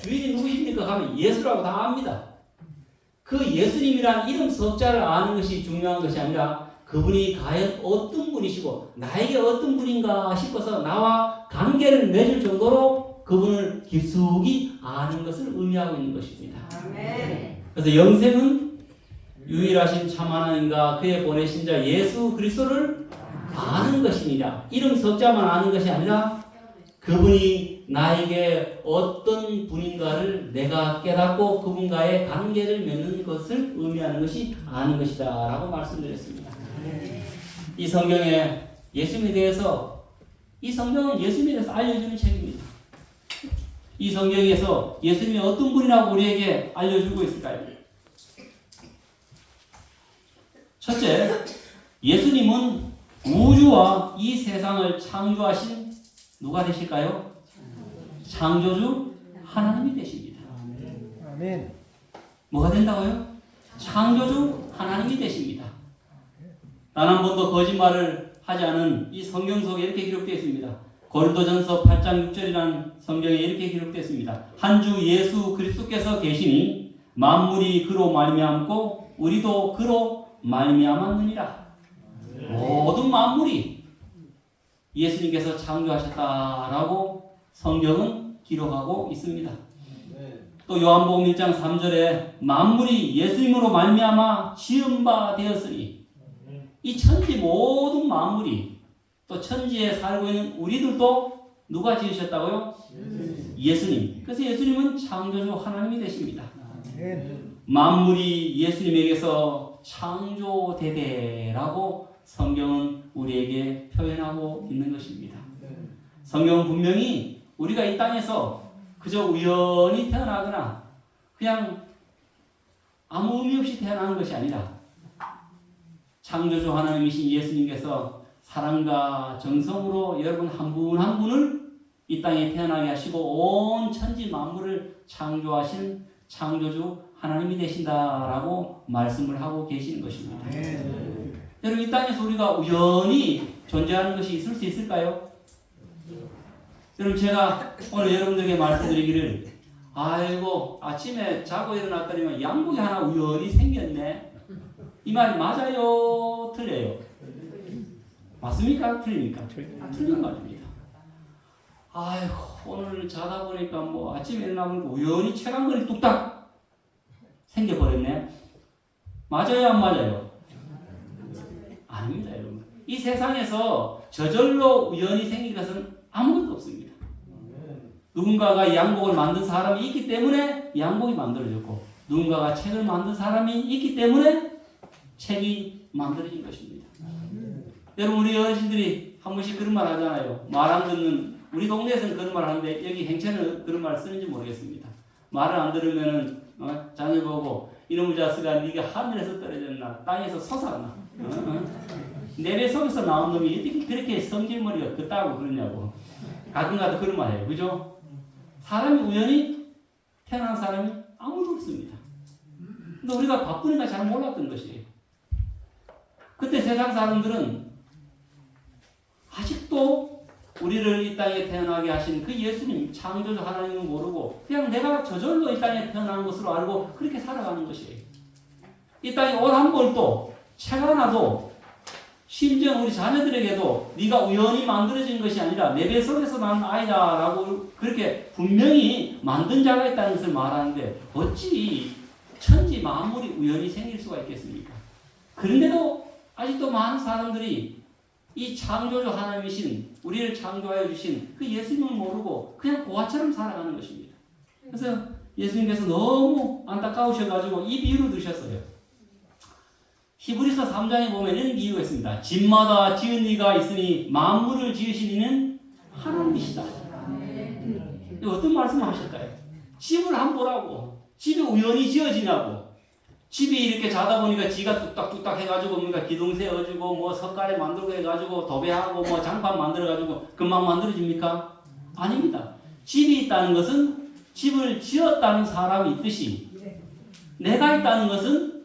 주인이 누구십니까? 하면 예수라고 다 압니다. 그 예수님이란 이름 석자를 아는 것이 중요한 것이 아니라 그분이 과연 어떤 분이시고 나에게 어떤 분인가 싶어서 나와 관계를 맺을 정도로 그분을 깊숙이 아는 것을 의미하고 있는 것입니다. 아멘. 그래서 영생은 유일하신 참 하나님과 그의 보내신 자 예수 그리스도를 아는 것이니라. 이름 석자만 아는 것이 아니라 그분이 나에게 어떤 분인가를 내가 깨닫고 그분과의 관계를 맺는 것을 의미하는 것이 아는 것이다 라고 말씀드렸습니다. 이 성경에 예수님에 대해서, 이 성경은 예수님에 대해서 알려주는 책입니다. 이 성경에서 예수님이 어떤 분이라고 우리에게 알려주고 있을까요? 첫째, 예수님은 우주와 이 세상을 창조하신 누가 되실까요? 창조주 하나님이 되십니다. 아멘. 뭐가 된다고요? 창조주 하나님이 되십니다. 단 한 번도 거짓말을 하지 않은 이 성경 속에 이렇게 기록되어 있습니다. 고린도전서 8장 6절이라는 성경에 이렇게 기록되어 있습니다. 한 주 예수 그리스도께서 계시니 만물이 그로 말미암고 우리도 그로 말미암았느니라. 모든 만물이 예수님께서 창조하셨다라고 성경은 기록하고 있습니다. 또 요한복음 1장 3절에 만물이 예수님으로 말미암아 지은 바 되었으니 이 천지 모든 만물이 또 천지에 살고 있는 우리들도 누가 지으셨다고요? 예수님. 그래서 예수님은 창조주 하나님이 되십니다. 만물이 예수님에게서 창조되되라고 성경은 우리에게 표현하고 있는 것입니다. 성경은 분명히 우리가 이 땅에서 그저 우연히 태어나거나 그냥 아무 의미 없이 태어나는 것이 아니라 창조주 하나님이신 예수님께서 사랑과 정성으로 여러분 한 분 한 분을 이 땅에 태어나게 하시고 온 천지 만물을 창조하신 창조주 하나님이 되신다라고 말씀을 하고 계시는 것입니다. 여러분 이 땅에서 우리가 우연히 존재하는 것이 있을 수 있을까요? 여러분 제가 오늘 여러분들에게 말씀드리기를 아이고 아침에 자고 일어났더니 양복이 하나 우연히 생겼네. 이 말이 맞아요? 틀려요? 맞습니까? 틀립니까? 틀린 말입니다. 아이고 오늘 자다 보니까 뭐 아침에 일어나면 우연히 책 한 권이 뚝딱 생겨버렸네. 맞아요? 안 맞아요? 아닙니다 여러분. 이 세상에서 저절로 우연히 생긴 것은 아무것도 없습니다. 누군가가 양복을 만든 사람이 있기 때문에 양복이 만들어졌고 누군가가 책을 만든 사람이 있기 때문에 책이 만들어진 것입니다. 여러분 우리 어르신들이 한 번씩 그런 말 하잖아요. 말 안 듣는 우리 동네에서는 그런 말 하는데 여기 행천은 그런 말 쓰는지 모르겠습니다. 말을 안 들으면은 자녀 보고 이놈의 자식아 네가 하늘에서 떨어졌나 땅에서 솟았나 내 배 속에서 나온 놈이 어떻게 그렇게 성질머리가 그따고 그러냐고 가끔가다 그런 말 해요. 그죠? 사람이 우연히 태어난 사람이 아무도 없습니다. 근데 우리가 바쁘니까 잘 몰랐던 것이에요. 그때 세상 사람들은 아직도 우리를 이 땅에 태어나게 하신 그 예수님 창조주 하나님을 모르고 그냥 내가 저절로 이 땅에 태어난 것으로 알고 그렇게 살아가는 것이에요. 이 땅에 옷 한 벌도 책 하나도 심지어 우리 자녀들에게도 네가 우연히 만들어진 것이 아니라 내 배 속에서 난 아이다라고 그렇게 분명히 만든 자가 있다는 것을 말하는데 어찌 천지 만물이 우연히 생길 수가 있겠습니까? 그런데도 아직도 많은 사람들이 이 창조주 하나님이신 우리를 창조하여 주신 그 예수님을 모르고 그냥 고아처럼 살아가는 것입니다. 그래서 예수님께서 너무 안타까우셔가지고 이 비유를 드셨어요. 히브리서 3장에 보면 이런 비유가 있습니다. 집마다 지은 이가 있으니 만물을 지으신 이는 하나님이시다. 어떤 말씀을 하실까요? 집을 한번 보라고. 집이 우연히 지어지냐고. 집이 이렇게 자다 보니까 지가 뚝딱뚝딱 해가지고 뭔가 기둥 세워주고 뭐 석가래 만들고 해가지고 도배하고 뭐 장판 만들어가지고 금방 만들어집니까? 아닙니다. 집이 있다는 것은 집을 지었다는 사람이 있듯이 내가 있다는 것은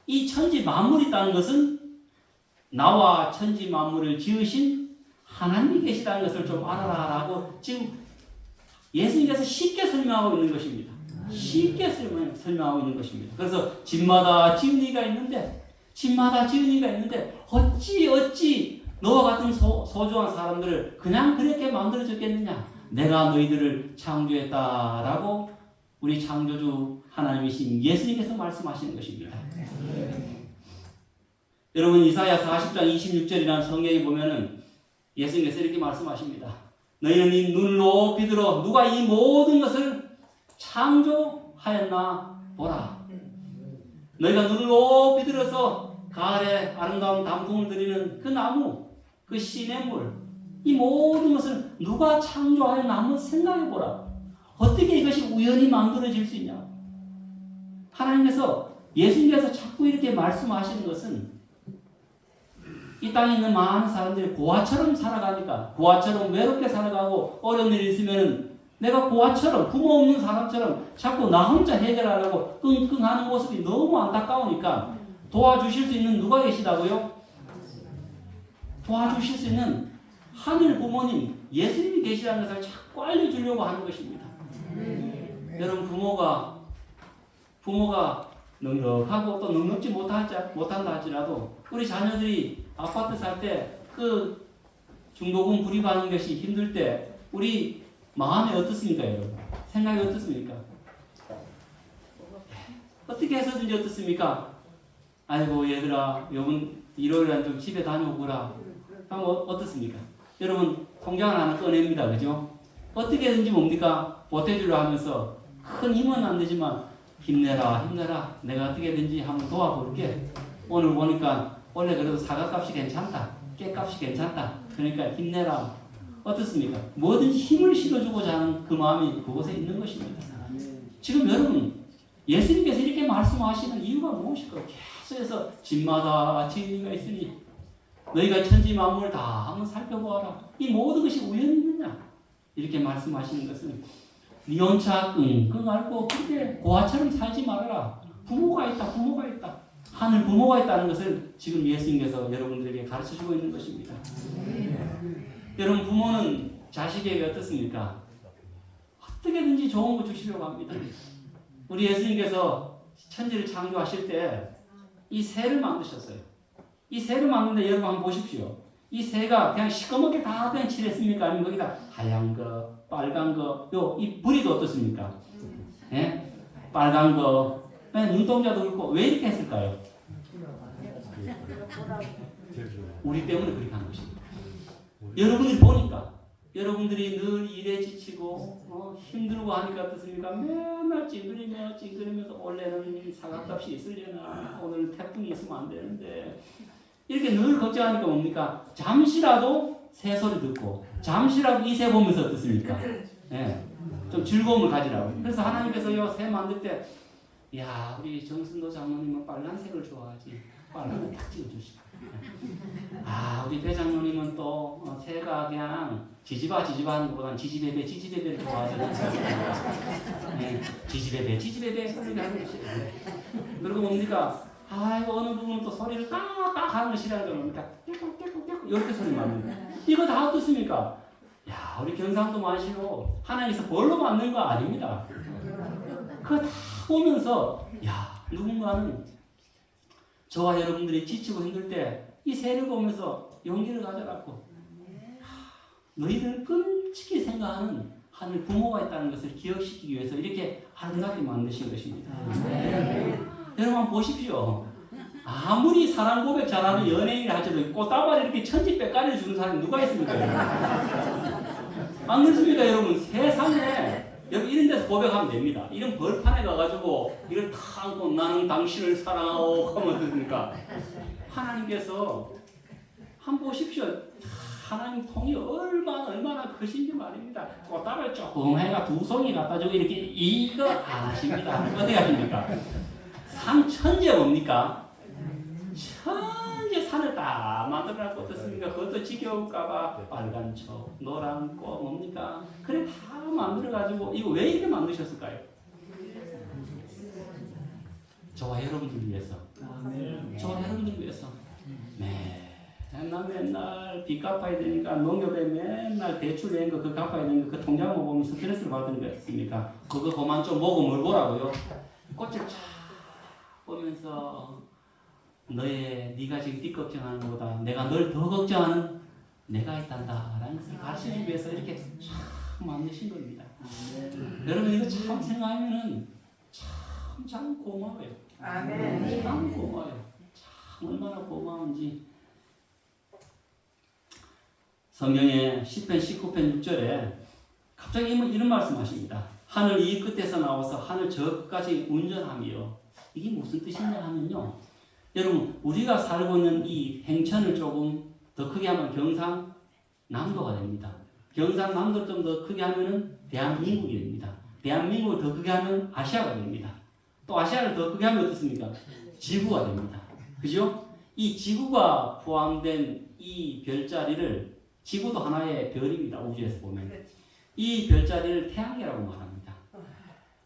이 천지 만물이 있다는 것은 나와 천지 만물을 지으신 하나님이 계시다는 것을 좀 알아라라고 지금 예수님께서 쉽게 설명하고 있는 것입니다. 쉽게 설명하고 있는 것입니다. 그래서 집마다 지은이가 있는데 어찌 너와 같은 소중한 사람들을 그냥 그렇게 만들어줬겠느냐. 내가 너희들을 창조했다라고 우리 창조주 하나님이신 예수님께서 말씀하시는 것입니다. 여러분 이사야 40장 26절이라는 성경에 보면은 예수님께서 이렇게 말씀하십니다. 너희는 이 눈을 높이 들어 누가 이 모든 것을 창조하였나 보라. 너희가 눈을 높이 들어서 가을에 아름다운 단풍을 드리는 그 나무, 그 시냇물, 이 모든 것을 누가 창조하였나 한번 생각해 보라. 어떻게 이것이 우연히 만들어질 수 있냐? 하나님께서 예수님께서 자꾸 이렇게 말씀하시는 것은 이 땅에 있는 많은 사람들이 고아처럼 살아가니까 고아처럼 외롭게 살아가고 어려운 일이 있으면 내가 고아처럼 부모 없는 사람처럼 자꾸 나 혼자 해결하려고 끙끙하는 모습이 너무 안타까우니까 도와주실 수 있는 누가 계시다고요? 도와주실 수 있는 하늘 부모님 예수님이 계시다는 것을 자꾸 알려주려고 하는 것입니다. 여러분 부모가 넉넉하고 또 넉넉지 못한다 할지라도 우리 자녀들이 아파트 살 때 그 중도금 불입하는 것이 힘들 때 우리 마음이 어떻습니까, 여러분? 생각이 어떻습니까? 어떻게 해서든지 어떻습니까? 아이고 얘들아 요번 일요일에 좀 집에 다녀오거라 하면 어떻습니까? 여러분 통장을 하나 꺼냅니다. 그죠? 어떻게든지 뭡니까? 보태주려 하면서 큰 힘은 안 되지만 힘내라 내가 어떻게든지 한번 도와볼게. 오늘 보니까 원래 그래도 사과값이 괜찮다, 깨값이 괜찮다, 그러니까 힘내라. 어떻습니까? 뭐든지 힘을 실어주고자 하는 그 마음이 그곳에 있는 것입니다. 지금 여러분 예수님께서 이렇게 말씀하시는 이유가 무엇일까요? 계속해서 집마다 지은이가 있으니 너희가 천지 만물을 다 한번 살펴보아라. 이 모든 것이 우연이 있느냐? 이렇게 말씀하시는 것은 네 혼자 끙끙 앓고 그렇게 고아처럼 살지 말아라. 부모가 있다. 하늘 부모가 있다는 것을 지금 예수님께서 여러분들에게 가르쳐주고 있는 것입니다. 여러분 부모는 자식에게 어떻습니까? 어떻게든지 좋은 거 주시려고 합니다. 우리 예수님께서 천지를 창조하실 때 이 새를 만드셨어요. 이 새를 만드는데 여러분 한번 보십시오. 이 새가 그냥 시커멓게 다 그냥 칠했습니까? 아니면 거기다 하얀 거, 빨간 거, 이 부리도 어떻습니까? 예? 빨간 거, 눈동자도 그렇고 왜 이렇게 했을까요? 우리 때문에 그렇게 한 것입니다. 여러분이 보니까 여러분들이 늘 일에 지치고 힘들고 하니까 어떻습니까? 맨날 찡그리면서 원래는 사과값이 있으려나 오늘 태풍이 있으면 안 되는데 이렇게 늘 걱정하니까 뭡니까? 잠시라도 새소리 듣고 잠시라도 이 새 보면서 어떻습니까? 네, 좀 즐거움을 가지라고. 그래서 하나님께서 새 만들 때 야 우리 정순도 장로님은 빨간색을 좋아하지. 빨간색 딱 찍어주시고 우리 대장로님은 또 새가 그냥 지지바는 것보다는 지지배배를 좋아하잖아요. 네, 지지배배 소리가 하는 것이에요. 그리고 뭡니까? 어느 부분은 또 소리를 깍깍 하는 거 싫어하는 겁니까? 깨깍 이렇게 소리 납니다. 이거 다 어떻습니까? 야 우리 경상도 만시로 하나님께서 벌로 만든 거 아닙니다. 그거 다 보면서 누군가는 저와 여러분들이 지치고 힘들 때 이 새를 보면서 용기를 가져라고 너희들 끔찍히 생각하는 하늘 부모가 있다는 것을 기억시키기 위해서 이렇게 아름답게 만드신 것입니다. 여러분 한번 보십시오. 아무리 사랑 고백 잘하는 연예인을 할지라도 꽃다발에 이렇게 천지백가리를 주는 사람이 누가 있습니까? 안 그렇습니까 여러분? 세상에 여기 이런 데서 고백하면 됩니다. 이런 벌판에 가가지고 이걸 다 안고 나는 당신을 사랑하오 하면 어떻습니까? 하나님께서 한번 보십시오. 하나님 통이 얼마나 크신지 말입니다. 꽃다발 조금 해가 두 송이 갖다 주고 이렇게 이거 안 하십니다. 어떻게 하십니까? 천재 뭡니까? 천재 산을 다 만들어놨고 어떻습니까? 그것도 지겨울까봐 빨간 초, 노란 꽃 뭡니까? 그래 다 만들어가지고 이거 왜 이렇게 만드셨을까요? 저와 여러분들 위해서. 저와 여러분들 위해서. 나 맨날 빚 갚아야 되니까 농협에 맨날 대출 낸 거 그거 갚아야 되는 거 그 통장만 보면 스트레스를 받는 거 같습니까? 그거 그만 좀 보고 뭘 보라고요? 꽃을 쫙 보면서 네가 지금 네 걱정하는 것보다 내가 널 더 걱정하는 내가 있단다 라는 것을 가르치기 위해서 이렇게 참 만드신 겁니다. 여러분 이거 참 생각하면은 참 고마워요. 아멘. 참 고마워요. 참 얼마나 고마운지. 성경에 시편 19편 6절에 갑자기 이런 말씀하십니다. 하늘 이 끝에서 나와서 하늘 저 끝까지 운전하며 이게 무슨 뜻이냐 하면요. 여러분 우리가 살고 있는 이 행천을 조금 더 크게 하면 경상남도가 됩니다. 경상남도를 좀 더 크게 하면은 대한민국이 됩니다. 대한민국을 더 크게 하면 아시아가 됩니다. 또 아시아를 더 크게 하면 어떻습니까? 지구가 됩니다. 그죠? 이 지구가 포함된 이 별자리를 지구도 하나의 별입니다. 우주에서 보면 이 별자리를 태양계라고 말합니다.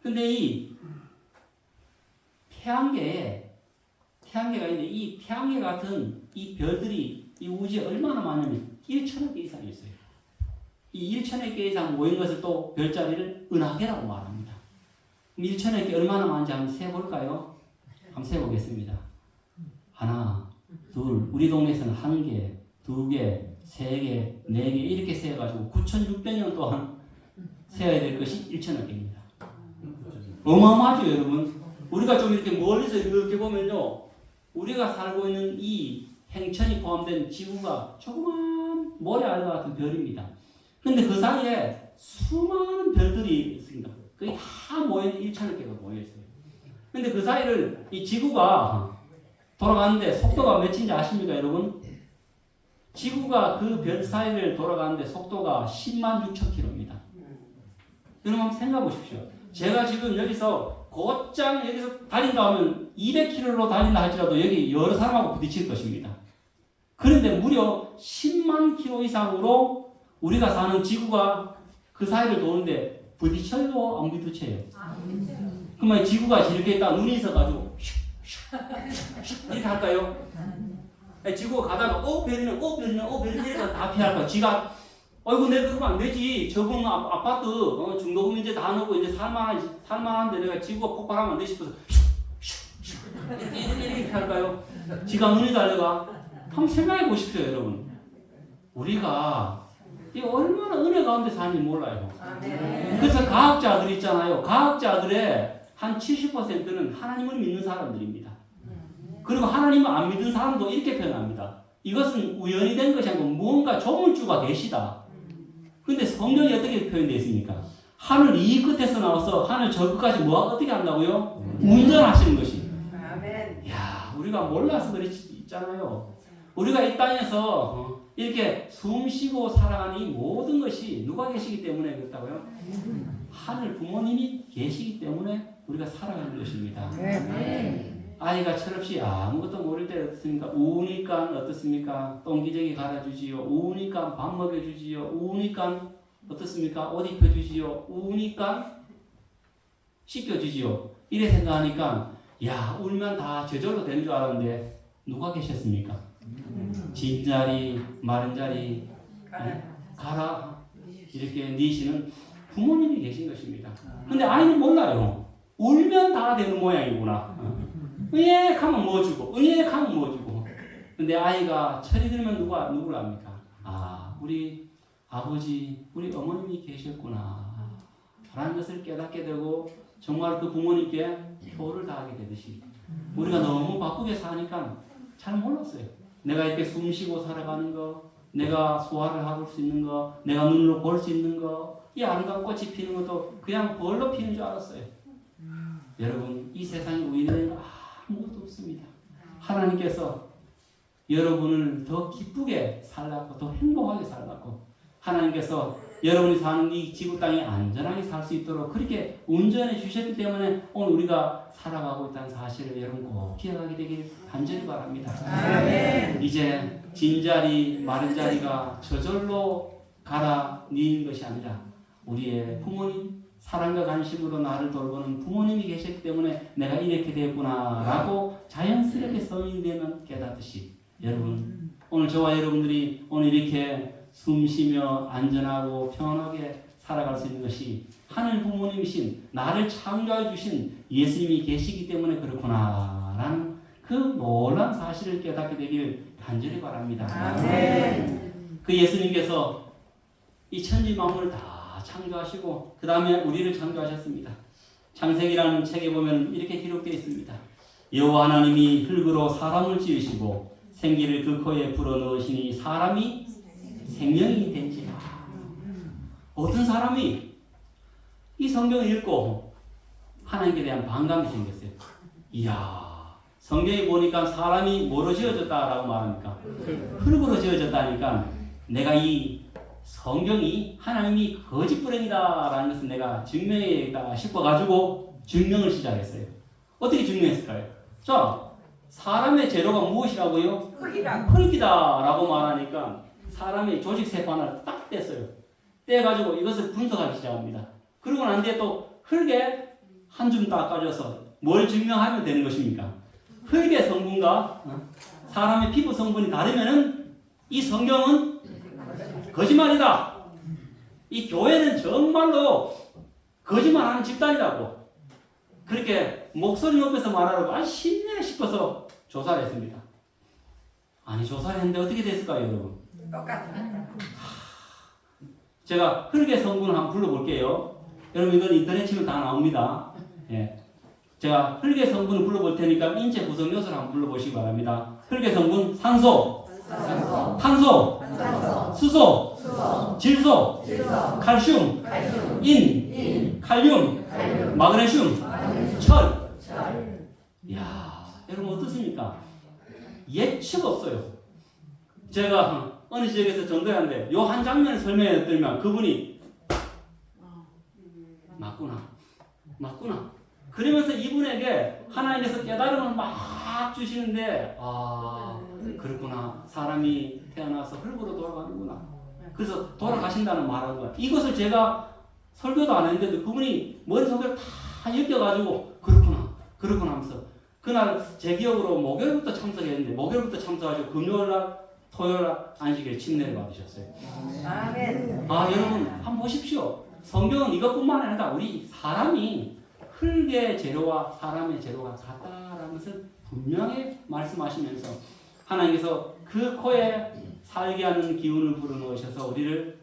근데 이 태양계가 있는데 이 태양계 같은 이 별들이 이 우주에 얼마나 많으면 1천억 개 이상이 있어요. 이 1천억 개 이상 모인 것을 또 별자리를 은하계라고 말합니다. 1천억 개 얼마나 많은지 한번 세볼까요? 한번 세보겠습니다. 하나, 둘, 우리 동네에서는 1개, 2개, 3개, 4개 이렇게 세어가지고 9,600년 동안 세어야 될 것이 1천억 개입니다. 어마어마하죠 여러분. 우리가 좀 이렇게 멀리서 이렇게 보면요. 우리가 살고 있는 이 행천이 포함된 지구가 조그만 모래알과 같은 별입니다. 근데 그 사이에 수많은 별들이 있습니다. 거의 다 모인 1천억 개가 모여있어요. 근데 그 사이를 이 지구가 돌아가는데 속도가 몇인지 아십니까 여러분? 지구가 그 별 사이를 돌아가는데 속도가 10만 6천 킬로입니다. 여러분 한번 생각해 보십시오. 제가 지금 여기서 곧장 여기서 달린다 하면 200km로 달린다 할지라도 여기 여러 사람하고 부딪힐 것입니다. 그런데 무려 10만 킬로 이상으로 우리가 사는 지구가 그 사이를 도는데 부딪혀요? 안 부딪혀요? 그러면 지구가 이렇게 있다 눈이 있어가지고 이렇게 할까요? 지구가 가다가 별이네 이렇게 다 피할 거야. 지가 아이고 내가 그러면 안 되지. 저분 아파트 중도금 이제 다 넣고 이제 살만한데 내가 지구가 폭발하면 안 돼 싶어서 이렇게 할까요? 지가 눈이 달려가. 한번 생각해 보십시오 여러분. 우리가 이 얼마나 은혜 가운데 사는지 몰라요. 그래서 과학자들이 있잖아요. 과학자들의 한 70%는 하나님을 믿는 사람들입니다. 그리고 하나님을 안 믿는 사람도 이렇게 표현합니다. 이것은 우연이 된 것이 아니고 무언가 조물주가 계시다. 근데 성경이 어떻게 표현되어 있습니까? 하늘 이 끝에서 나와서 하늘 저 끝까지 어떻게 한다고요? 운전하시는 것이. 야, 우리가 몰라서 그렇지 있잖아요. 우리가 이 땅에서 이렇게 숨 쉬고 살아가는 이 모든 것이 누가 계시기 때문에 그렇다고요? 하늘 부모님이 계시기 때문에 우리가 살아가는 것입니다. 아이가 철없이 아무것도 모를 때 어떻습니까? 우니까 어떻습니까? 똥기저귀 갈아주지요. 우니까 밥 먹여주지요. 우니까 어떻습니까? 옷 입혀주지요. 우니까 씻겨주지요. 이래 생각하니까 야 울면 다 저절로 되는 줄 알았는데 누가 계셨습니까? 진자리 마른 자리 가라 이렇게 니시는 부모님이 계신 것입니다. 근데 아이는 몰라요. 울면 다 되는 모양이구나. 응액하면 뭐 주고 응액하면 뭐 주고. 근데 아이가 철이 들면 누구를 압니까? 아 우리 아버지 우리 어머님이 계셨구나 라는 것을 깨닫게 되고 정말 그 부모님께 효를 다하게 되듯이 우리가 너무 바쁘게 사니까 잘 몰랐어요. 내가 이렇게 숨 쉬고 살아가는 거, 내가 소화를 하고 수 있는 거, 내가 눈으로 볼 수 있는 거, 이 아름다운 꽃이 피는 것도 그냥 벌로 피는 줄 알았어요. 여러분 이 세상에 우연한 거 아무것도 없습니다. 하나님께서 여러분을 더 기쁘게 살라고 더 행복하게 살라고 하나님께서 여러분이 사는 이 지구 땅에 안전하게 살 수 있도록 그렇게 운전해 주셨기 때문에 오늘 우리가 살아가고 있다는 사실을 여러분 꼭 기억하게 되길 간절히 바랍니다. 아멘. 이제 진자리 마른 자리가 저절로 가라 니는 것이 아니라 우리의 부모님 사랑과 관심으로 나를 돌보는 부모님이 계셨기 때문에 내가 이렇게 되었구나 라고 자연스럽게 성인이 되면 깨닫듯이 여러분 오늘 저와 여러분들이 오늘 이렇게 숨 쉬며 안전하고 평안하게 살아갈 수 있는 것이 하늘 부모님이신 나를 창조해 주신 예수님이 계시기 때문에 그렇구나라는 그 놀라운 사실을 깨닫게 되길 간절히 바랍니다. 아멘. 그 예수님께서 이 천지 만물을 다 창조하시고 그 다음에 우리를 창조하셨습니다. 창세기라는 책에 보면 이렇게 기록되어 있습니다. 여호와 하나님이 흙으로 사람을 지으시고 생기를 그 코에 불어넣으시니 사람이 생명이 된지라. 어떤 사람이 이 성경을 읽고 하나님께 대한 반감이 생겼어요. 이야, 성경에 보니까 사람이 뭐로 지어졌다라고 말합니까? 흙으로 지어졌다니까 내가 이 성경이 하나님이 거짓부렁이다라는 것을 내가 증명해야겠다 싶어가지고 증명을 시작했어요. 어떻게 증명했을까요? 자, 사람의 재료가 무엇이라고요? 흙이다라고 말하니까 사람의 조직 세포 딱 뗐어요. 떼가지고 이것을 분석하기 시작합니다. 그러고 난 뒤에 또 흙에 한 줌 닦아줘서 뭘 증명하면 되는 것입니까? 흙의 성분과 사람의 피부 성분이 다르면은 이 성경은 거짓말이다. 이 교회는 정말로 거짓말하는 집단이라고. 그렇게 목소리 높여서 말하라고 쉽네 싶어서 조사를 했습니다. 아니 조사를 했는데 어떻게 됐을까요, 여러분? 똑같아. 제가 흙의 성분을 한번 불러볼게요. 여러분 이건 인터넷 치면 다 나옵니다. 예. 제가 흙의 성분을 불러볼 테니까 인체 구성 요소를 한번 불러보시기 바랍니다. 흙의 성분 산소, 탄소, 수소, 질소, 칼슘, 인, 칼륨, 마그네슘, 철. 이야, 여러분 어떻습니까? 예측 없어요. 제가 어느 지역에서 전도하는데 요 한 장면을 설명해 드리면 그분이 맞구나. 그러면서 이분에게 하나님께서 깨달음을 막 주시는데 그렇구나. 사람이 태어나서 흙으로 돌아가는구나. 그래서 돌아가신다는 말하는 거야. 이것을 제가 설교도 안 했는데도 그분이 머릿속에 다 엮여가지고 그렇구나 하면서 그날 제 기억으로 목요일부터 참석했는데 목요일부터 참석하시고 금요일날 토요일날 안식일 침례를 받으셨어요. 아멘. 여러분 한번 보십시오. 성경은 이것뿐만 아니라 우리 사람이 흙의 재료와 사람의 재료가 같다라는 것을 분명히 말씀하시면서 하나님께서 그 코에 살게 하는 기운을 불어넣으셔서 우리를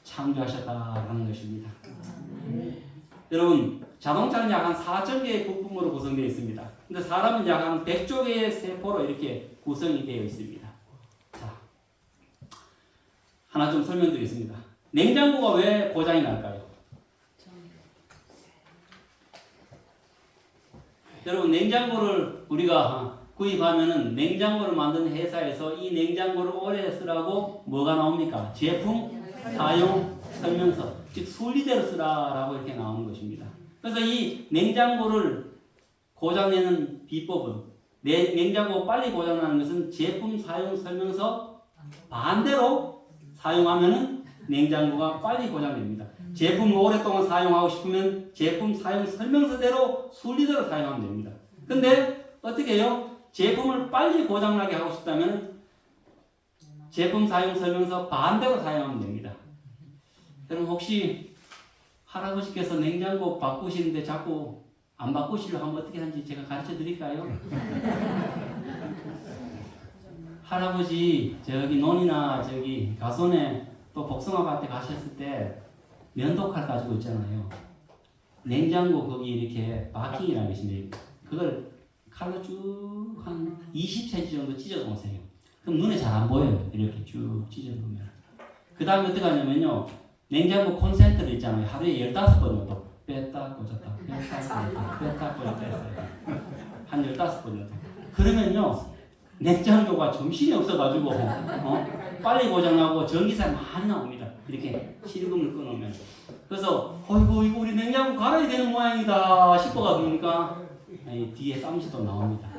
창조하셨다라는 것입니다. 여러분 자동차는 약 한 4천 개의 부품으로 구성되어 있습니다. 근데 사람은 약 한 100조 개의 세포로 이렇게 구성이 되어 있습니다. 자, 하나 좀 설명드리겠습니다. 냉장고가 왜 고장이 날까요? 여러분 냉장고를 우리가 구입하면은 냉장고를 만드는 회사에서 이 냉장고를 오래 쓰라고 뭐가 나옵니까? 제품 사용 설명서, 즉 순리대로 쓰라라고 이렇게 나오는 것입니다. 그래서 이 냉장고를 고장내는 비법은 냉장고 빨리 고장나는 것은 제품 사용 설명서 반대로 사용하면은 냉장고가 빨리 고장됩니다. 제품을 오랫동안 사용하고 싶으면 제품 사용 설명서대로 순리대로 사용하면 됩니다. 근데 어떻게 해요? 제품을 빨리 고장나게 하고 싶다면 제품 사용 설명서 반대로 사용하면 됩니다. 여러분 혹시 할아버지께서 냉장고 바꾸시는데 자꾸 안 바꾸시려고 하면 어떻게 하는지 제가 가르쳐 드릴까요? 할아버지 저기 논이나 저기 가손에 또 복숭아밭에 가셨을 때 면도칼 가지고 있잖아요. 냉장고 거기 이렇게 바킹이라는 것인데 그걸 칼로 쭉 한 20cm 정도 찢어 놓으세요. 그럼 눈에 잘 안 보여요. 이렇게 쭉 찢어 놓으면. 그 다음에 어떻게 하냐면요. 냉장고 콘센트를 있잖아요. 하루에 15번 정도 뺐다 꽂았다 뺐다 꽂았다 했어요. 한 15번 정도. 그러면요. 냉장고가 정신이 없어가지고 빨리 고장나고 전기세 많이 나옵니다. 이렇게 실금을 끊으면. 그래서 어이구 이거 우리 냉장고 갈아야 되는 모양이다 싶어가 그러니까 뒤에 쌈짓도 나옵니다.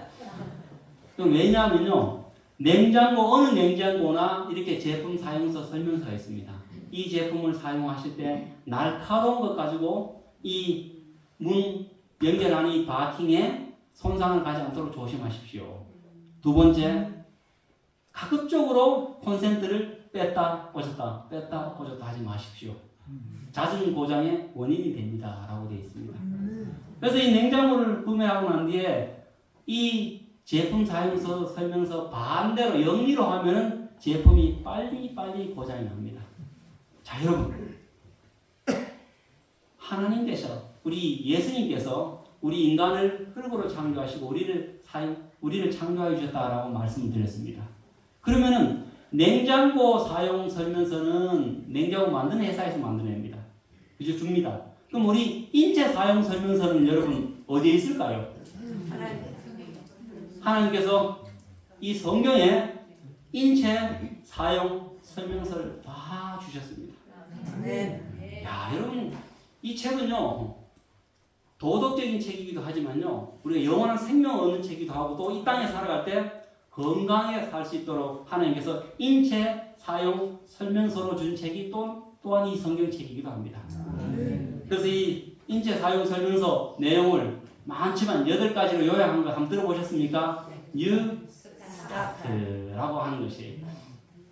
그럼 왜냐하면요. 어느 냉장고나 이렇게 제품 사용서 설명서가 있습니다. 이 제품을 사용하실 때 날카로운 것 가지고 이 문 연결하는 이 바킹에 손상을 가지 않도록 조심하십시오. 두 번째, 가급적으로 콘센트를 뺐다 꽂았다 뺐다 꽂았다 하지 마십시오. 잦은 고장의 원인이 됩니다. 라고 되어 있습니다. 그래서 이 냉장고를 구매하고 난 뒤에 이 제품 사용서 설명서 반대로 영리로 하면 제품이 빨리 고장이 납니다. 자, 여러분, 하나님께서 우리 예수님께서 우리 인간을 흙으로 창조하시고 우리를 창조해 주셨다라고 말씀을 드렸습니다. 그러면은 냉장고 사용 설명서는 냉장고 만드는 회사에서 만들어냅니다. 그죠? 줍니다. 그럼 우리 인체 사용 설명서는 여러분 어디에 있을까요? 하나님께서 이 성경에 인체 사용 설명서를 다 주셨습니다. 야, 여러분, 이 책은요 도덕적인 책이기도 하지만요 우리가 영원한 생명을 얻는 책이기도 하고 또 이 땅에 살아갈 때 건강하게 살 수 있도록 하나님께서 인체 사용 설명서로 준 책이 또한 이 성경책이기도 합니다. 그래서 이 인체 사용 설명서 내용을 많지만 8가지로 요약한 거 한번 들어보셨습니까? 뉴스타트라고 하는 것이.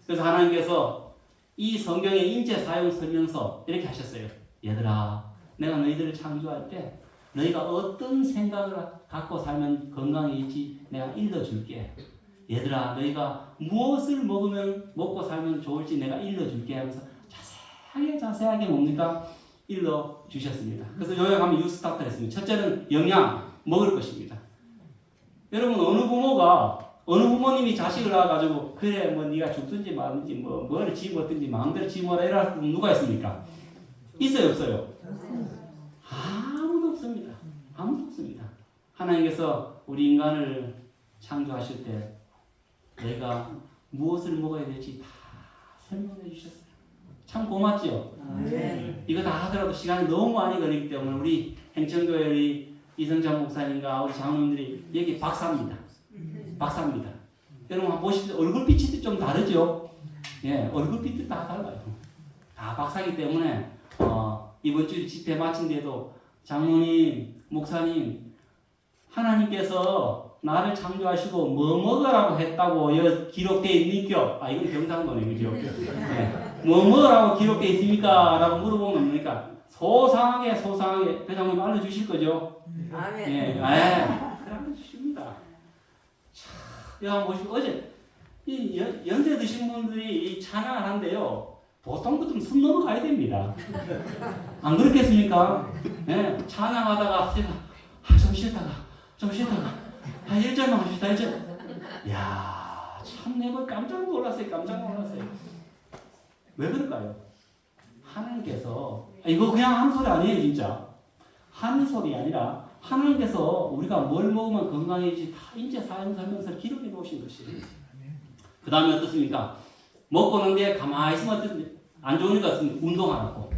그래서 하나님께서 이 성경의 인체 사용 설명서 이렇게 하셨어요. 얘들아, 내가 너희들을 창조할 때 너희가 어떤 생각을 갖고 살면 건강해질지 내가 일러줄게. 얘들아, 너희가 무엇을 먹고 살면 좋을지 내가 일러줄게 하면서 자세하게 뭡니까? 일러주셨습니다. 그래서 요약하면 유스타트 했습니다. 첫째는 영양, 먹을 것입니다. 여러분, 어느 부모님이 자식을 낳아가지고 그래 뭐 네가 죽든지 말든지 뭐를 집어든지 마음대로 집어라 이럴 수 누가 있습니까? 있어요, 없어요? 아무도 없습니다. 아무도 없습니다. 하나님께서 우리 인간을 창조하실 때 내가 무엇을 먹어야 될지 다 설명해 주셨어요. 참 고맙죠? 이거 다 하더라도 시간이 너무 많이 걸리기 때문에 우리 행천교회 우리 이성장 목사님과 우리 장로님들이 여기 박사입니다. 박사입니다. 여러분 한번 보십시오. 얼굴빛이 좀 다르죠? 예, 얼굴빛도 다 달라요. 다 박사이기 때문에 이번 주에 집회 마친 뒤에도 장로님, 목사님, 하나님께서 나를 창조하시고 뭐 먹으라고 했다고 기록되어 있니까? 이건 경상도네, 그죠? 네. 뭐 먹으라고 기록되어 있습니까? 라고 물어보면 뭡니까? 소상하게 그 장로님 알려주실 거죠? 아멘. 예, 알려주십니다. 여기 한번 보시고, 어제 이 연세 드신 분들이 이 찬양을 하는데요. 보통 같으면 숨 넘어가야 됩니다. 안 그렇겠습니까? 네, 찬양하다가 좀 쉬다가 1절만 합시다. 1절. 이야, 참 내가 깜짝 놀랐어요. 왜 그럴까요? 하나님께서 이거 그냥 하는 소리 아니에요, 진짜. 하는 소리 아니라 하나님께서 우리가 뭘 먹으면 건강해지지 다 인체 사용 설명서를 기록해 놓으신 것이에요. 그 다음에 어떻습니까? 먹고 난 뒤에 가만히 있으면 어떻습니까? 안 좋으니까 운동하라고.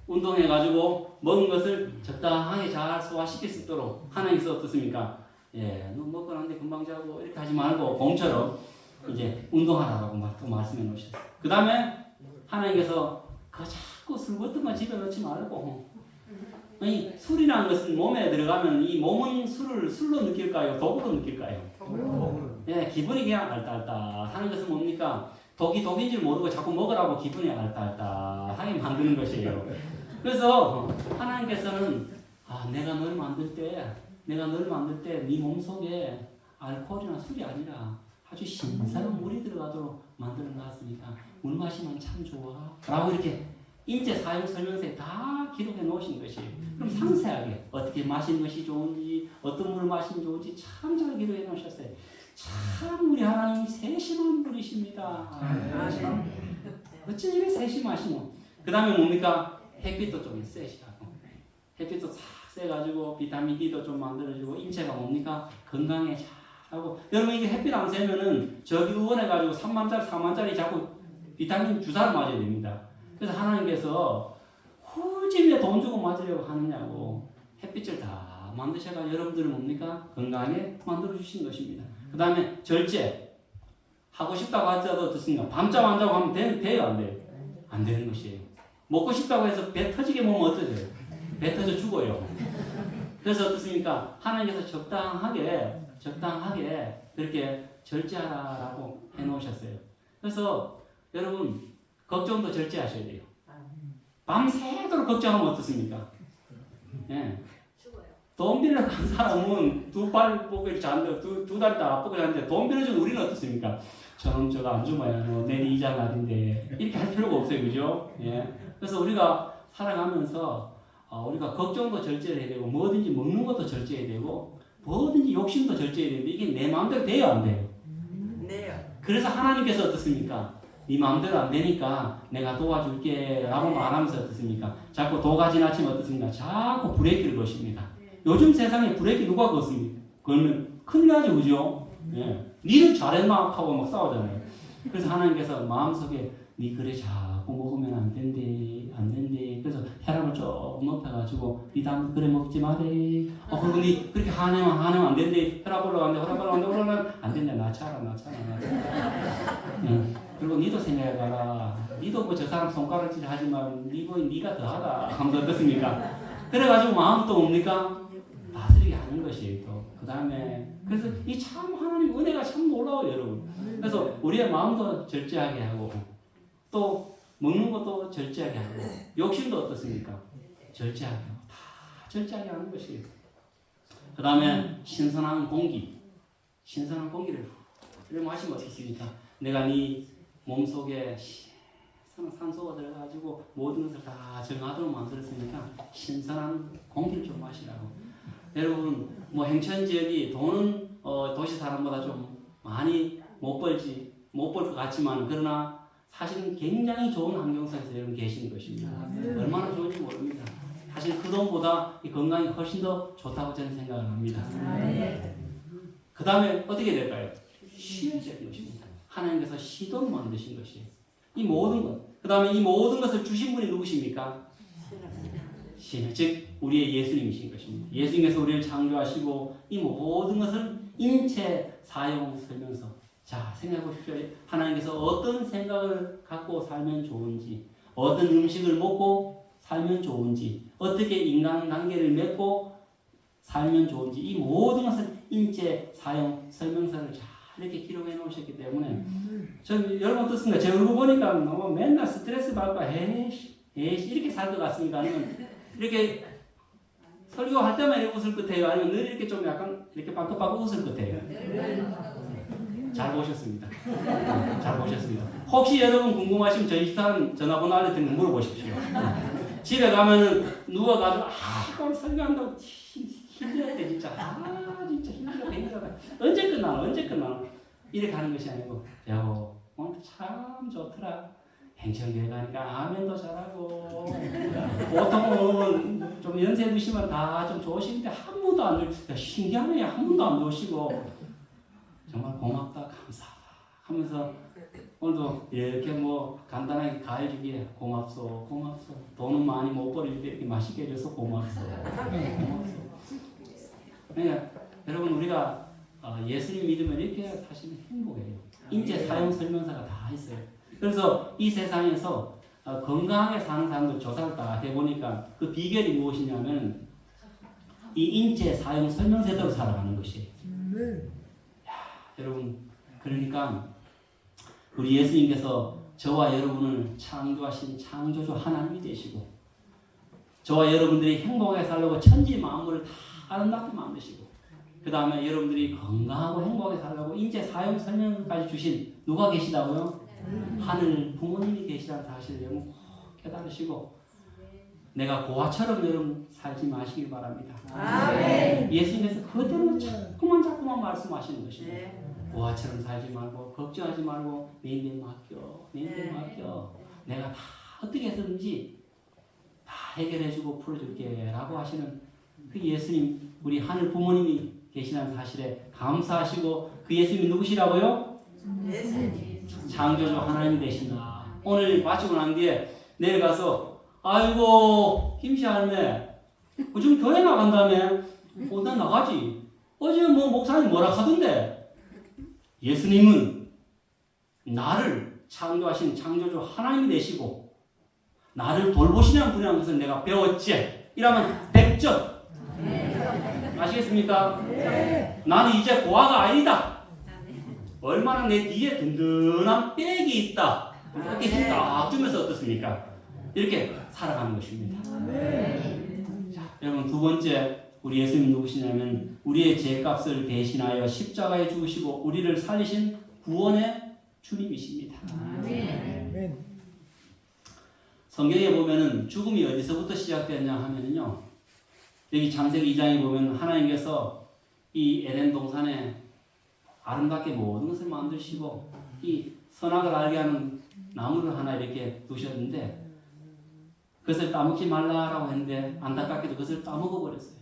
운동해가지고 먹은 것을 적당하게 잘 소화시킬 수 있도록 하나님께서 어떻습니까? 예, 너 먹고 난 뒤에 금방 자고 이렇게 하지 말고 공처럼 이제 운동하라고 또 말씀해 놓으셨어요. 그 다음에 하나님께서 자꾸 술 같은 거 집에 넣지 말고 아니, 술이라는 것은 몸에 들어가면 이 몸은 술로 느낄까요? 독으로 느낄까요? 예, 기분이 그냥 알딸딸하는 것은 뭡니까? 독이 독인 줄 모르고 자꾸 먹으라고 기분이 알딸딸하게 만드는 것이에요. 그래서 하나님께서는 내가 너를 만들 때 네 몸속에 알코올이나 술이 아니라 아주 신선한 물이 들어가도록 만들어 놨으니까 물 마시면 참 좋아 라고 이렇게 인체 사용 설명서에 다 기록해 놓으신 것이에요. 그럼 상세하게 어떻게 마시는 것이 좋은지 어떤 물을 마시면 좋은지 참 잘 기록해 놓으셨어요. 참 우리 하나님 세심한 분이십니다. 어찌 이렇게 세심하시노. 그 다음에 뭡니까? 햇빛도 좀 세시라고. 햇빛도 싹 세가지고 비타민 D도 좀 만들어주고 인체가 뭡니까? 건강에 잘하고. 여러분 이게 햇빛 안 쐬면은 저기 의원해가지고 3만짜리 4만짜리 자꾸 비타민 주사를 맞아야 됩니다. 그래서 하나님께서 훌집에 돈 주고 맞으려고 하느냐고 햇빛을 다 만드셔가 여러분들은 뭡니까? 건강하게 만들어주신 것입니다. 그 다음에 절제 하고 싶다고 하더라도 어떻습니까? 밤잠 안 자고 하면 돼요? 안 돼요? 안 되는 것이에요. 먹고 싶다고 해서 배 터지게 먹으면 어떠세요? 배 터져 죽어요. 그래서 어떻습니까? 하나님께서 적당하게 그렇게 절제하라고 해놓으셨어요. 그래서 여러분 걱정도 절제하셔야 돼요. 밤새도록 걱정하면 어떻습니까? 예. 돈 빌려 간 사람은 두 발 뻗고 자는데 두 다리 다 뻗고 자는데 돈 빌려준 우리는 어떻습니까? 저놈 저거 안 주면 내일 이자 날인데 이렇게 할 필요가 없어요, 그죠? 예. 그래서 우리가 살아가면서 우리가 걱정도 절제해야 되고 뭐든지 먹는 것도 절제해야 되고 뭐든지 욕심도 절제해야 되는데 이게 내 마음대로 돼요, 안 돼요? 네. 그래서 하나님께서 어떻습니까? 네 마음대로 안 되니까 내가 도와줄게 라고 말하면서 어떻습니까? 자꾸 도가 지나치면 어떻습니까? 자꾸 브레이크를 거십니다. 요즘 세상에 브레이크 누가 걷습니까? 그러면 큰일 나죠, 그죠? 예. 니는 잘했나 하고 막 싸우잖아요. 그래서 하나님께서 마음속에 니 그래 자꾸 먹으면 안 된대. 그래서 혈압을 조금 높여가지고 니 다음 그래 먹지 마래. 그리고 니 그렇게 하면 안 된대. 혈압 올라간대. 안 된대. 낮춰라. 예. 그리고 니도 생각해봐라. 니도 뭐 저 사람 손가락질 하지만 니가 더하다. 하면 어떻습니까? 그래가지고 마음은 또 뭡니까? 다스리게 하는 것이 또 그 다음에 그래서 이 참 하나님 은혜가 참 놀라워요, 여러분. 그래서 우리의 마음도 절제하게 하고 또 먹는 것도 절제하게 하고 욕심도 어떻습니까? 절제하게 하고 다 절제하게 하는 것이에요. 그 다음에 신선한 공기를 이렇게 마시면 어떻습니까? 내가 네 몸속에 산소가 들어가지고 모든 것을 다 정하도록 만들었으니까 신선한 공기를 좀 마시라고. 여러분 뭐 행천 지역이 돈은 도시 사람보다 좀 많이 못 벌 것 같지만 그러나 사실은 굉장히 좋은 환경 속에서 여러분 계시는 것입니다. 얼마나 좋은지 모릅니다. 사실 그 돈보다 이 건강이 훨씬 더 좋다고 저는 생각을 합니다. 그 다음에 어떻게 될까요? 쉬어져야 되는 것입니다. 하나님께서 쉬도록 만드신 것이에요. 이 모든 것. 그 다음에 이 모든 것을 주신 분이 누구십니까? 즉 우리의 예수님이신 것입니다. 예수님께서 우리를 창조하시고 이 모든 것을 인체 사용 설명서. 자, 생각해 보십시오. 하나님께서 어떤 생각을 갖고 살면 좋은지, 어떤 음식을 먹고 살면 좋은지, 어떻게 인간관계를 맺고 살면 좋은지 이 모든 것을 인체 사용 설명서를 잘 이렇게 기록해 놓으셨기 때문에 전 여러분 어떻습니까? 제 얼굴 보니까 너무 맨날 스트레스 받고 에이씨 이렇게 살 것 같습니까? 아니면 이렇게 설교할 때만 이렇게 웃을 것 같아요? 아니면 늘 이렇게 좀 약간 이렇게 빠긋빠긋 웃을 것 같아요? 잘 보셨습니다. 잘 보셨습니다. 혹시 여러분 궁금하시면 저희 집사람 전화번호 알려드리는 거 물어보십시오. 집에 가면은 누가 가지고 오늘 설교한다고 힘들어야 돼 진짜. 진짜 힘들어. 언제 끝나나 이렇게 하는 것이 아니고 여보 오늘 참 좋더라. 행천교회 가니까 아멘도 잘하고 보통은 좀 연세 드시면 다 좀 좋으신데 한 번도 안 들으시고 신기하네 한 번도 안 들으시고 정말 고맙다 감사하다 하면서 오늘도 이렇게 뭐 간단하게 가해 주기에 고맙소 돈은 많이 못 벌이는데 이렇게 맛있게 해줘서 고맙소. 그러니까 여러분 우리가 예수님 믿으면 이렇게 사실은 행복해요. 인체 사용 설명서가 다 있어요. 그래서 이 세상에서 건강하게 사는 사람들 조사를 다 해보니까 그 비결이 무엇이냐면 이 인체 사용 설명서대로 살아가는 것이에요. 여러분 그러니까 우리 예수님께서 저와 여러분을 창조하신 창조주 하나님이 되시고 저와 여러분들이 행복하게 살려고 천지 만물을 다 아름답게 만드시고 그 다음에 여러분들이 건강하고 행복하게 살려고 인체 사용 설명까지 주신 누가 계시다고요? 하늘 부모님이 계시다는 사실을 여러분 꼭 깨달으시고 내가 고아처럼 여러분 살지 마시길 바랍니다. 아멘. 예수님께서 그대로 자꾸만 말씀하시는 것입니다. 고아처럼 살지 말고 걱정하지 말고 내 인생 맡겨. 내가 다 어떻게 해서든지 다 해결해주고 풀어줄게 라고 하시는 그 예수님 우리 하늘 부모님이 계시다는 사실에 감사하시고 그 예수님이 누구시라고요? 창조주 하나님이 되신다. 오늘 마치고 난 뒤에 내일 가서 아이고 김씨 할매 요즘 교회 나간다며? 나 나가지. 어제 뭐 목사님 뭐라 하던데? 예수님은 나를 창조하신 창조주 하나님이 되시고 나를 돌보시냐는 분이라는 것을 내가 배웠지. 이러면 100점 아시겠습니까? 나는 이제 고아가 아니다. 얼마나 내 뒤에 든든한 백이 있다. 이렇게 힘 딱 주면서 어떻습니까? 이렇게 살아가는 것입니다. 자, 여러분 두 번째 우리 예수님 누구시냐면 우리의 죄값을 대신하여 십자가에 죽으시고 우리를 살리신 구원의 주님이십니다. 성경에 보면은 죽음이 어디서부터 시작되느냐 하면은요. 여기 창세기 2장에 보면 하나님께서 이 에덴 동산에 아름답게 모든 것을 만드시고 이 선악을 알게 하는 나무를 하나 이렇게 두셨는데 그것을 따먹지 말라라고 했는데 안타깝게도 그것을 따먹어 버렸어요.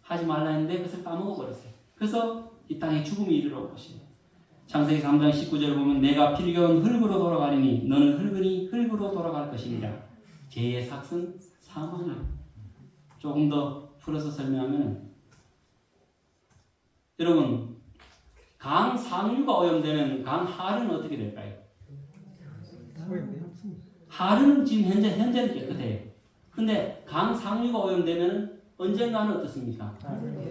하지 말라 했는데 그것을 따먹어 버렸어요. 그래서 이 땅에 죽음이 이르러 온 것이에요. 창세기 3장 19절을 보면 내가 필겨온 흙으로 돌아가리니 너는 흙으니 흙으로 돌아갈 것입니다. 죄의 삭은 사망이에요. 조금 더 풀어서 설명하면 여러분 강상류가 오염되면 강하류는 어떻게 될까요? 하류는 지금 현재는 깨끗해요. 근데 강상류가 오염되면 언젠가는 어떻습니까?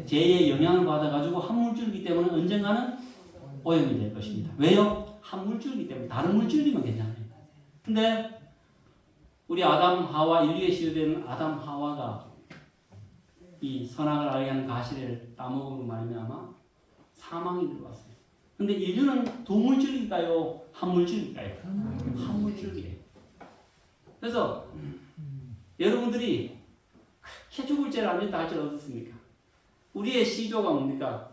재의 영향을 받아가지고 한물질이기 때문에 언젠가는 오염이 될 것입니다. 왜요? 한물질이기 때문에 다른 물질이면 괜찮아요. 근데 우리 아담 하와 인류의 시대되는 아담 하와가 이 선악을 알게 하는 가시를 따먹음으로 말미암아 사망이 들어왔어요. 근데 인류는 두 물질일까요? 한 물질일까요? 한 물질이에요. 그래서 여러분들이 그렇게 죽을 죄를 안 짓다 할지는 어떻습니까? 우리의 시조가 뭡니까?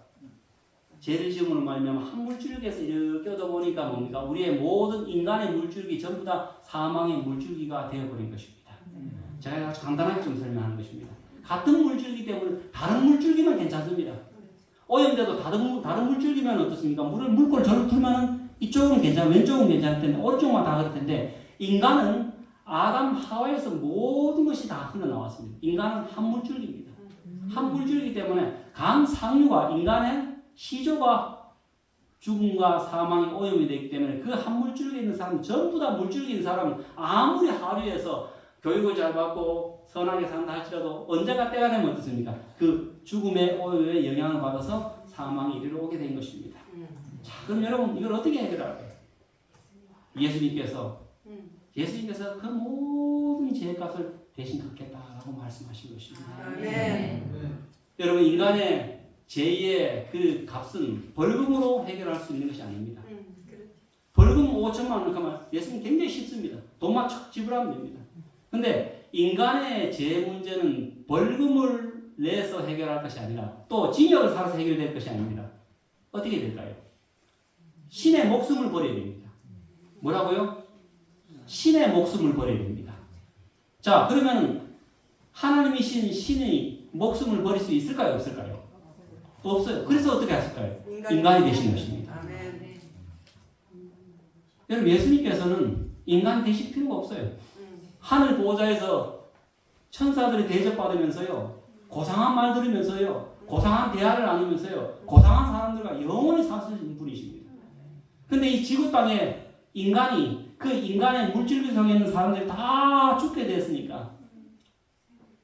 죄를 지음으로 말미암아 한 물줄기에서 이렇게 얻어보니까 뭡니까? 우리의 모든 인간의 물줄기 전부 다 사망의 물줄기가 되어버린 것입니다. 제가 아주 간단하게 좀 설명하는 것입니다. 같은 물줄기 때문에 다른 물줄기만 괜찮습니다. 오염돼도 다른 물줄기면 어떻습니까? 물골 절로 풀면 이쪽은 괜찮아, 왼쪽은 괜찮을 텐데 오른쪽만 다 그럴 텐데 인간은 아담 하와에서 모든 것이 다 흘러나왔습니다. 인간은 한 물줄기입니다. 한 물줄기 때문에 강상류가 인간의 시조가 죽음과 사망이 오염이 되기 때문에 그 한 물줄기에 있는 사람 전부 다 물줄기에 있는 사람은 아무리 하루에서 교육을 잘 받고 선하게 산다 할지라도 언제가 때가 되면 어떻습니까? 그 죽음의 오염에 영향을 받아서 사망이 이르러 오게 된 것입니다. 자, 그럼 여러분 이걸 어떻게 해결할까요? 예수님께서 그 모든 죄값을 대신 갚겠다라고 말씀하신 것입니다. 여러분 인간의 죄의 그 값은 벌금으로 해결할 수 있는 것이 아닙니다. 벌금 5천만 원 하면 예수님 굉장히 쉽습니다. 돈만 척 지불하면 됩니다. 근데 인간의 죄 문제는 벌금을 내서 해결할 것이 아니라 또 징역을 살아서 해결될 것이 아닙니다. 어떻게 될까요? 신의 목숨을 버려야 됩니다. 뭐라고요? 신의 목숨을 버려야 됩니다. 자, 그러면 하나님이신 신의 목숨을 버릴 수 있을까요? 없을까요? 없어요. 그래서 어떻게 하실까요? 인간이 되신 것입니다. 여러분 예수님께서는 인간 되실 필요가 없어요. 하늘 보호자에서 천사들이 대접받으면서요. 고상한 말 들으면서요. 고상한 대화를 나누면서요. 고상한 사람들과 영원히 사시는 분이십니다. 근데 이 지구 땅에 인간이 그 인간의 물질을 속에 있는 사람들이 다 죽게 됐으니까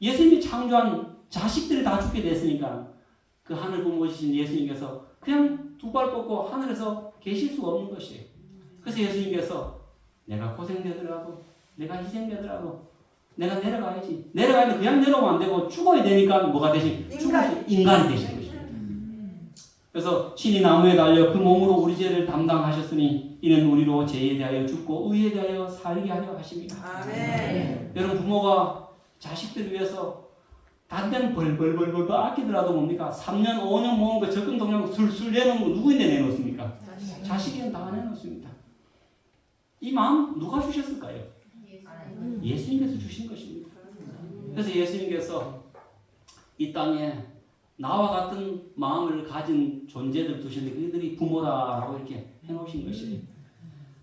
예수님이 창조한 자식들이 다 죽게 됐으니까 그 하늘 부모이신 예수님께서 그냥 두 발 뻗고 하늘에서 계실 수가 없는 것이에요. 그래서 예수님께서 내가 고생되더라도 내가 희생되더라도 내가 내려가야지. 내려가는데 그냥 내려오면 안 되고 죽어야 되니까 뭐가 되신? 인간이 되신 것입니다. 그래서 신이 나무에 달려 그 몸으로 우리 죄를 담당하셨으니 이는 우리로 죄에 대하여 죽고 의에 대하여 살게 하려 하십니다. 아멘. 여러분 부모가 자식들 위해서 단ten 벌벌벌벌 아끼더라도 뭡니까? 3년 5년 모은 거 적금 동양 술술 내놓은 거 누구인데 내놓습니까? 자식은 다 내놓습니다. 이 마음 누가 주셨을까요? 예수님께서 주신 것입니다. 그래서 예수님께서 이 땅에 나와 같은 마음을 가진 존재들 두셨는데 그들이 부모라라고 이렇게 해놓으신 것이에요.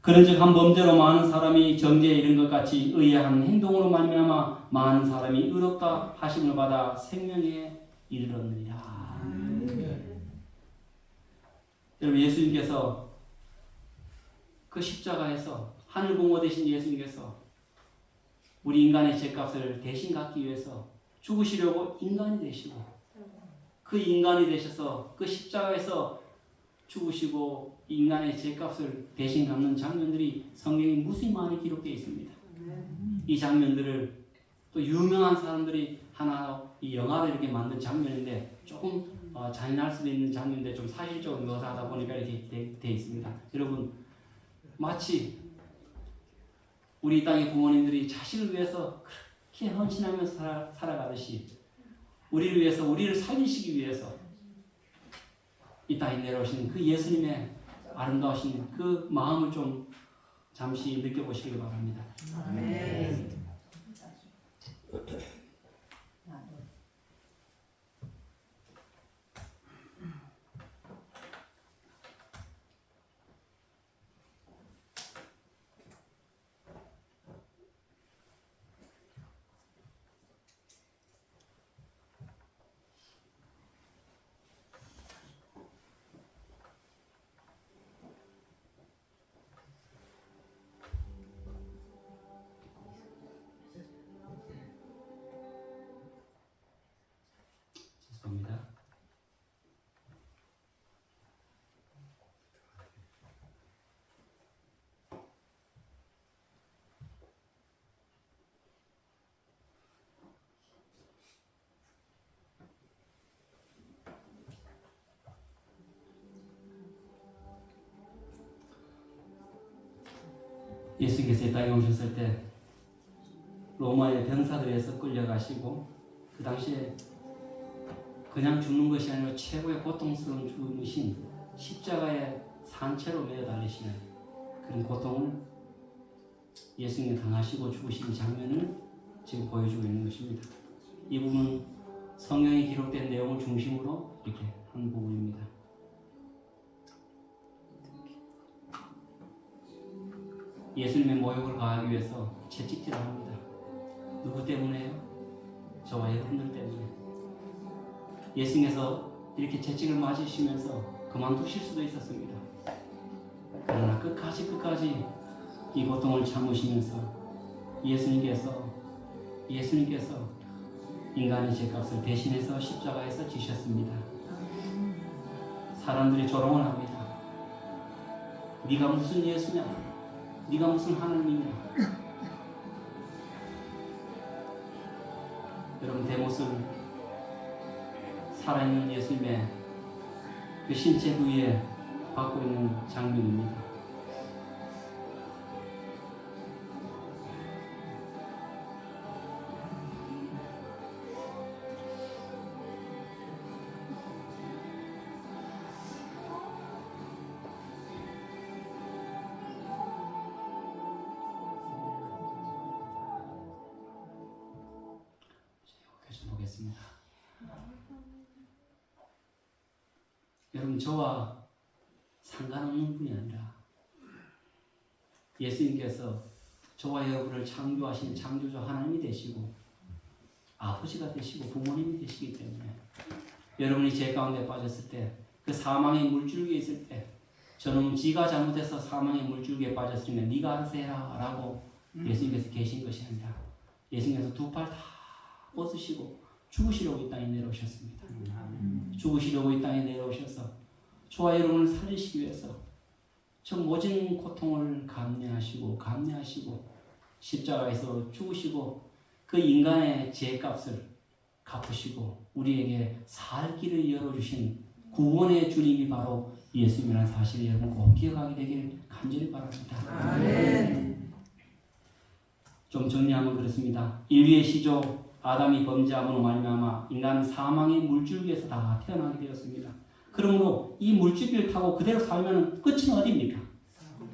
그런즉 한 범죄로 많은 사람이 정죄에 이른 것 같이 의의 한 행동으로 말미암아 많은 사람이 의롭다 하심을 받아 생명에 이르렀느니라. 여러분 예수님께서 그 십자가에서 하늘 부모 되신 예수님께서 우리 인간의 죄값을 대신 갚기 위해서 죽으시려고 인간이 되시고 그 인간이 되셔서 그 십자가에서 죽으시고 인간의 죄값을 대신 갚는 장면들이 성경에 무수히 많이 기록되어 있습니다. 이 장면들을 또 유명한 사람들이 하나 이 영화를 이렇게 만든 장면인데 조금 잔인할 수도 있는 장면인데 좀 사실적으로 묘사하다 보니까 이렇게 돼 있습니다. 여러분 마치 우리 땅의 부모님들이 자식을 위해서 그렇게 헌신하면서 살아가듯이 우리를 위해서 우리를 살리시기 위해서 이 땅에 내려오신 그 예수님의 아름다우신 그 마음을 좀 잠시 느껴보시길 바랍니다. 아멘. 죄송합니다. 예수께서 이 땅에 오셨을 때 로마의 병사들에서 끌려가시고 그 당시에 그냥 죽는 것이 아니라 최고의 고통스러운 죽음이신 십자가에 산채로 매어 달리시는 그런 고통을 예수님이 당하시고 죽으신 장면을 지금 보여주고 있는 것입니다. 이 부분은 성경에 기록된 내용을 중심으로 이렇게 한 부분입니다. 예수님의 모욕을 가하기 위해서 채찍질을 합니다. 누구 때문에요? 저와 여러분들 때문에. 예수님께서 이렇게 채찍을 맞으시면서 그만두실 수도 있었습니다. 그러나 끝까지 이 고통을 참으시면서 예수님께서 인간의 죄값을 대신해서 십자가에서 지셨습니다. 사람들이 조롱을 합니다. 네가 무슨 예수냐? 네가 무슨 하나님이냐? 여러분 대못을 살아있는 예수님의 그 신체 부위에 받고 있는 장면입니다. 보겠습니다. 여러분 저와 상관없는 분이 아니라 예수님께서 저와 여러분을 창조하신 창조주 하나님이 되시고 아버지가 되시고 부모님이 되시기 때문에 여러분이 죄 가운데 빠졌을 때 그 사망의 물줄기에 있을 때 저는 지가 잘못해서 사망의 물줄기에 빠졌으면 네가 알아서 해라 라고 예수님께서 계신 것이 아니라 예수님께서 두 팔 다 뻗으시고 죽으시려고 이 땅에 내려오셨습니다. 죽으시려고 이 땅에 내려오셔서 저와 여러분을 살리시기 위해서 저 모진 고통을 감내하시고 십자가에서 죽으시고 그 인간의 죄값을 갚으시고 우리에게 살 길을 열어주신 구원의 주님이 바로 예수님이라는 사실을 여러분 꼭 기억하게 되길 간절히 바랍니다. 아멘. 좀 정리하면 그렇습니다. 인류의 시조 아담이 범죄함으로 말미암아 인간은 사망의 물줄기에서 다 태어나게 되었습니다. 그러므로 이 물줄기를 타고 그대로 살면 끝은 어디입니까?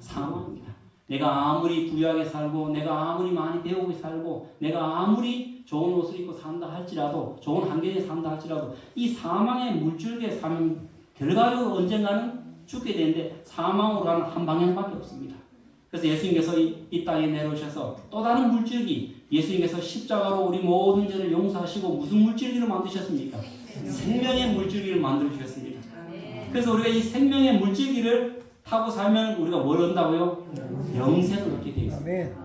사망입니다. 내가 아무리 부유하게 살고 내가 아무리 많이 배우고 살고 내가 아무리 좋은 옷을 입고 산다 할지라도 좋은 환경에 산다 할지라도 이 사망의 물줄기에 사면 결과적으로 언젠가는 죽게 되는데 사망으로 가는 한 방향밖에 없습니다. 그래서 예수님께서 이 땅에 내려오셔서 또 다른 물줄기 예수님께서 십자가로 우리 모든 죄를 용서하시고 무슨 물줄기를 만드셨습니까? 생명의 물줄기를 만들어 주셨습니다. 그래서 우리가 이 생명의 물줄기를 타고 살면 우리가 뭘 얻는다고요? 영생을 얻게 되어 있습니다.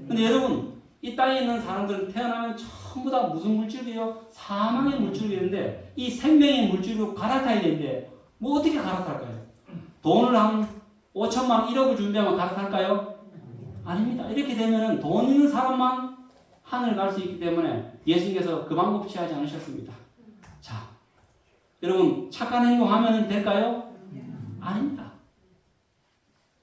그런데 여러분 이 땅에 있는 사람들은 태어나면 전부 다 무슨 물줄기요? 사망의 물줄기인데 이 생명의 물줄기로 갈아타야 되는데 뭐 어떻게 갈아탈까요? 돈을 한 5천만 원, 1억을 준비하면 갈아탈까요? 아닙니다. 이렇게 되면 돈 있는 사람만 하늘 갈 수 있기 때문에 예수님께서 그 방법 취하지 않으셨습니다. 자, 여러분 착한 행동하면 될까요? 아닙니다.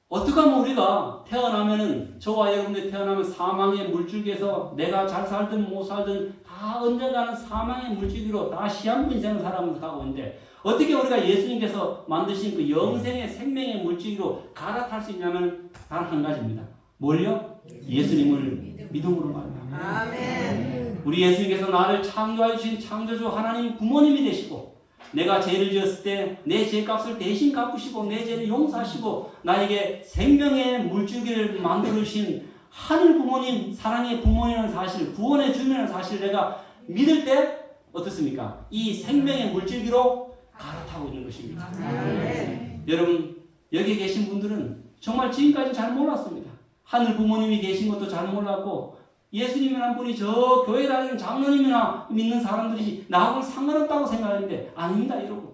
어떻게 하면 우리가 태어나면은 저와 여러분들이 태어나면 사망의 물줄기에서 내가 잘 살든 못 살든 다 언젠가는 사망의 물줄기로 다 시한부 인생을 살아가면서 가고 있는데 어떻게 우리가 예수님께서 만드신 그 영생의 생명의 물줄기로 갈아탈 수 있냐면 단 한 가지입니다. 뭘요? 예수님을 믿음으로 말합니다. 아멘. 우리 예수님께서 나를 창조해 주신 창조주 하나님 부모님이 되시고 내가 죄를 지었을 때 내 죄값을 대신 갚으시고 내 죄를 용서하시고 나에게 생명의 물줄기를 만들어주신 하늘 부모님, 사랑의 부모님이라는 사실, 구원의 주님이라는 사실을 내가 믿을 때 어떻습니까? 이 생명의 물줄기로 갈아타고 있는 것입니다. 아멘. 여러분 여기 계신 분들은 정말 지금까지 잘 몰랐습니다. 하늘 부모님이 계신 것도 잘 몰랐고 예수님이라는 분이 저 교회 다니는 장로님이나 믿는 사람들이 나하고는 상관없다고 생각하는데 아닙니다 여러분.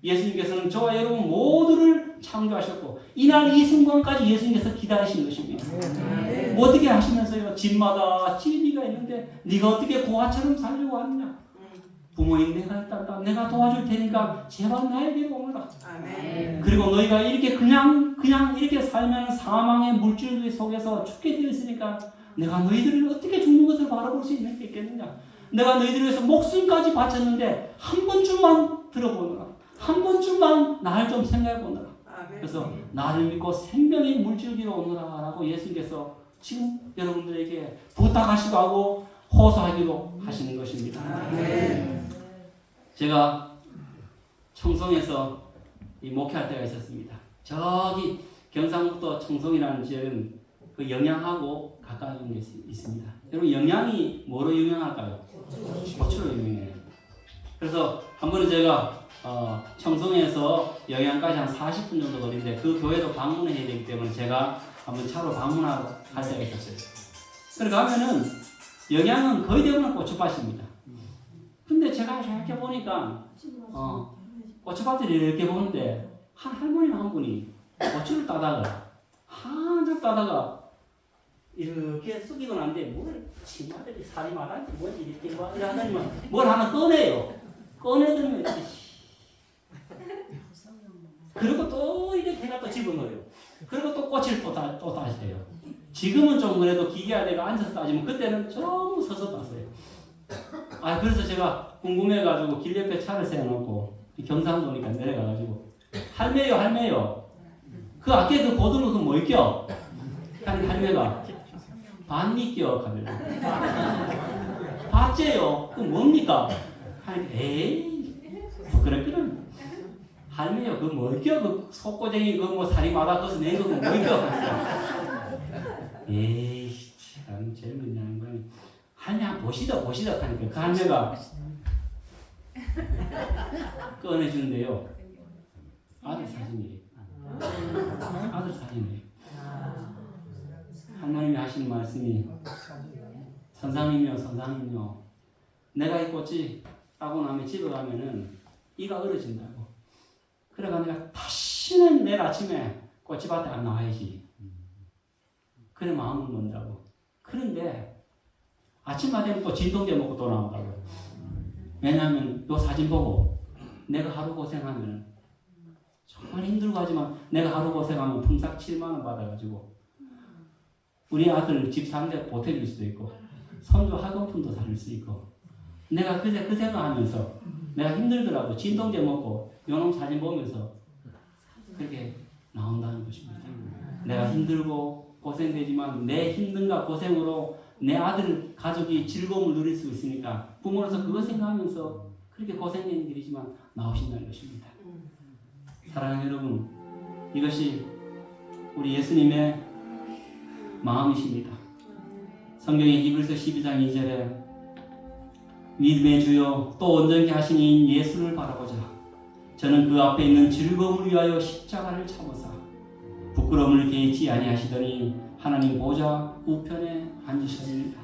예수님께서는 저와 여러분 모두를 창조하셨고 이날 이 순간까지 예수님께서 기다리신 것입니다. 뭐 어떻게 하시면서요? 집마다 진리가 있는데 네가 어떻게 고아처럼 살려고 하느냐? 부모님 내가 있단다. 내가 도와줄 테니까 제발 나에게로 오너라. 아멘. 그리고 너희가 이렇게 그냥 이렇게 살면 사망의 물줄기 속에서 죽게 되어 있으니까 내가 너희들을 어떻게 죽는 것을 바라볼 수 있는 게 있겠느냐? 내가 너희들을 위해서 목숨까지 바쳤는데 한 번쯤만 들어보느라. 한 번쯤만 나를 좀 생각해보느라. 그래서 나를 믿고 생명의 물줄기로 오너라 라고 예수님께서 지금 여러분들에게 부탁하시고 하고 호소하기도 하시는 것입니다. 아멘. 제가 청송에서 이 목회할 때가 있었습니다. 저기 경상북도 청송이라는 지역은 그 영양하고 가까이 있는 게 있습니다. 여러분 영양이 뭐로 유명할까요? 고추로 유명해요. 그래서 한 번은 제가 청송에서 영양까지 한 40분 정도 거리인데 그 교회도 방문해야 되기 때문에 제가 한번 차로 방문하러 갈 때가 있었어요. 그래 가면은 영양은 거의 대부분 고추밭입니다. 근데 제가 이렇게 보니까 고추밭을 이렇게 보는데 한 할머니 한 분이 고추를 따다가 한참 따다가 이렇게 숙이고 난데 뭘 치마들이 살이 많았지 뭘 이렇게 하더니만 뭘 하나 꺼내요. 꺼내더니만 이렇게 그리고 또 이렇게 해가 또 집어넣어요. 그리고 또 꼬치를 또 다시 해요. 지금은 좀 그래도 기계화돼가 앉아서 따지면 그때는 전부 서서 땄어요. 그래서 제가 궁금해가지고 길 옆에 차를 세워놓고 경상도니까 내려가가지고 할매요 그 아까 그 고등어 그거 뭐 있겨? 하니 할매가 반미겨 가면 봤제요? 그 뭡니까? 하니 에이 그랬거든. 할매요 그 뭐 있겨? 그 속고쟁이 그 뭐 살이 많아 거기서 낸 거 뭐 있겨? 에이 참 젊은 양반이 할매 한번 보시다 하니까 그 할매가 꺼내주는데요. 아들 사진이에요. 아들 사진이에요. 하나님이 하시는 말씀이 선상님요 내가 이 꽃이 따고 나면 집에 가면은 이가 얼어진다고. 그래가 내가 다시는 내일 아침에 꽃집밭에 안 나와야지. 그래 마음을 먹는다고. 그런데 아침마다 되면 또 진통제 먹고 또 나온다고. 왜냐하면 요 사진 보고 내가 하루 고생하면 정말 힘들고 하지만 내가 하루 고생하면 품삯 7만 원 받아가지고 우리 아들 집 사는데 보태줄 수도 있고 손주 학용품도 사줄 수 있고 내가 그 생각하면서 내가 힘들더라도 진통제 먹고 요놈 사진 보면서 그렇게 나온다는 것입니다. 내가 힘들고 고생되지만 내 힘든가 고생으로 내 아들 가족이 즐거움을 누릴 수 있으니까 부모로서 그거 생각하면서 그렇게 고생되는 일이지만 나오신다는 것입니다. 사랑하는 여러분, 이것이 우리 예수님의 마음이십니다. 성경의 히브리서 12장 2절에 믿음의 주여 또 온전케 하신 이인 예수를 바라보자. 저는 그 앞에 있는 즐거움을 위하여 십자가를 참으사 부끄러움을 개의치 아니하시더니 하나님 보좌 우편에 앉으셨습니다.